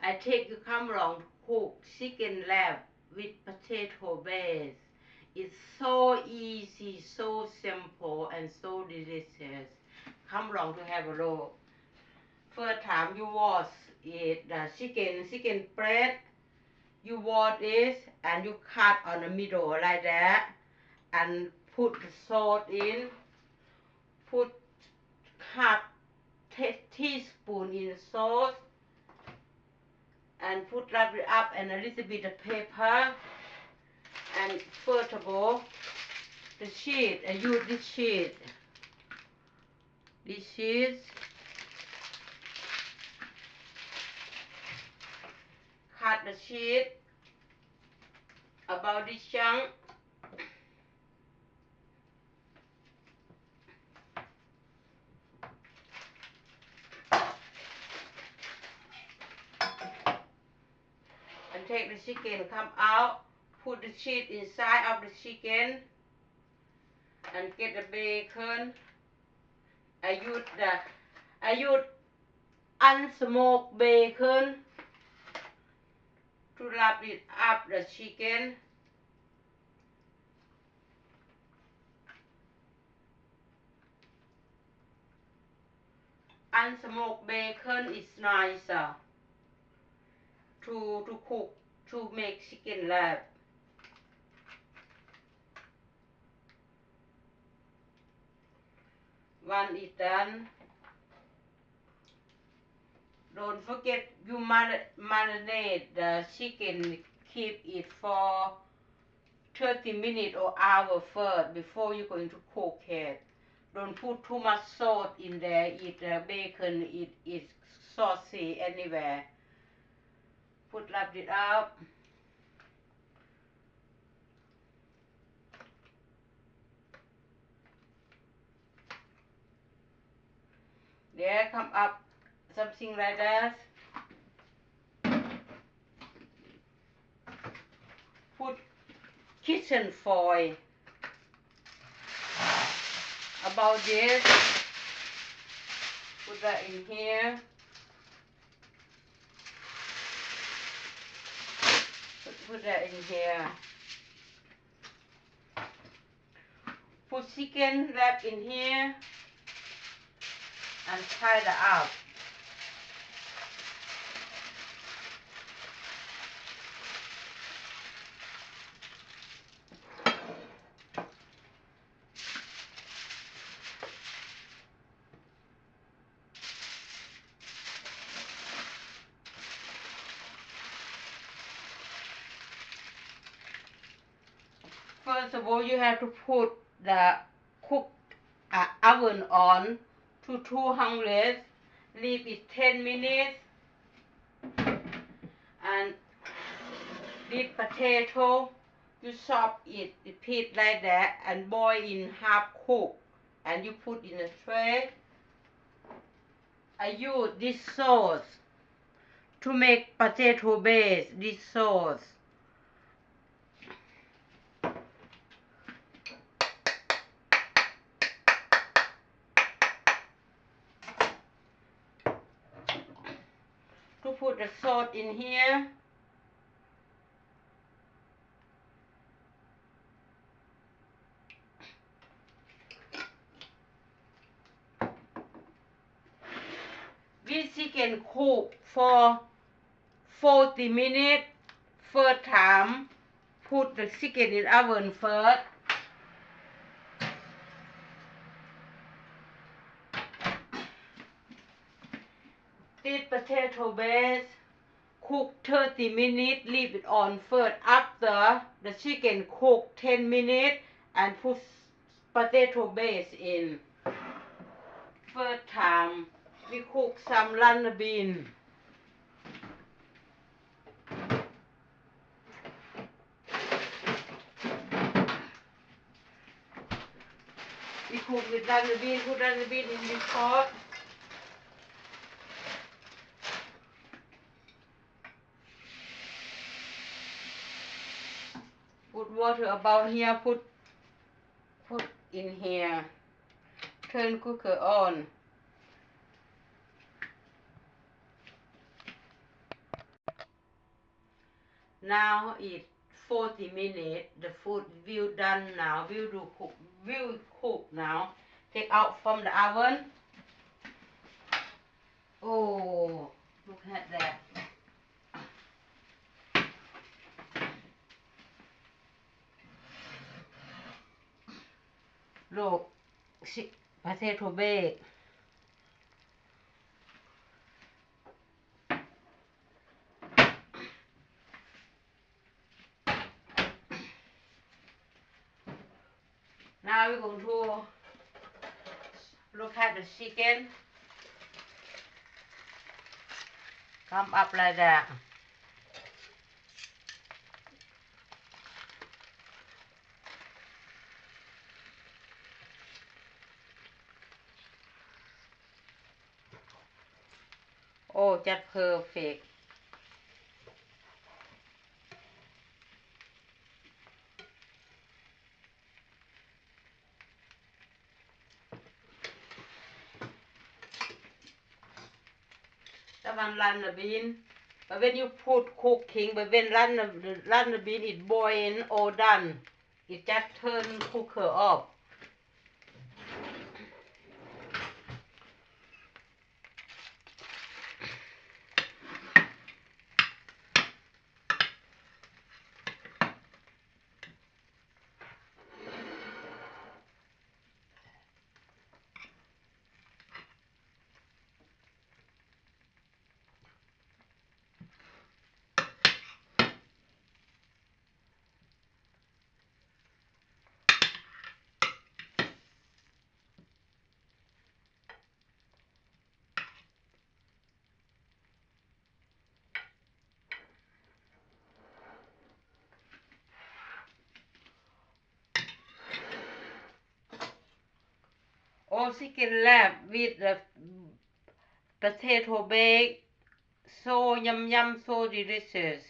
I take you come along to cook chicken wrap with potato base. It's so easy, so simple, and so delicious. Come along to have a look. First time you wash it, the chicken breast, you wash it and you cut on the middle like that, and put the salt in. Put half teaspoon in the sauce, and put wrap it up and a little bit of pepper. And first of all, the cheese, I use this cheese. This cheese. Cut the cheese about this chunk. And take the chicken, come out, put the cheese inside of the chicken, and get the bacon. I use unsmoked bacon to wrap it up the chicken. Unsmoked bacon is nicer to cook, to make chicken wrap. When it's done, don't forget you marinate the chicken, keep it for 30 minutes or hour first before you're going to cook it. Don't put too much salt in there, bacon is saucy anywhere. Wrap it up. There, come up something like that. Put kitchen foil about this. Put that in here. Put that in here. Put chicken wrap in here and tie that up. First of all, you have to put the cooked oven on to 200. Leave it 10 minutes. And this potato, you chop it, repeat like that, and boil in half cook. And you put in a tray. I use this sauce to make potato base. This sauce. To put the salt in here. This chicken cook for 40 minutes. First time, put the chicken in oven first. This potato base, cook 30 minutes, leave it on first. After the chicken cook 10 minutes and put potato base in. First time, we cook some lima bean. We cook with lima bean, put lima bean in this pot. Put water about here, put in here. Turn cooker on. Now it's 40 minutes. The food will done now. Will cook now. Take out from the oven. Oh, look at that. Look, potato bake. Now we're going to look at the chicken. Come up like that. Oh, just perfect. That one run the bean. But when you put cooking, but when run the bean, it boiling or done. It just turn cooker off. Or chicken lap with the potato bake. So yum yum, so delicious.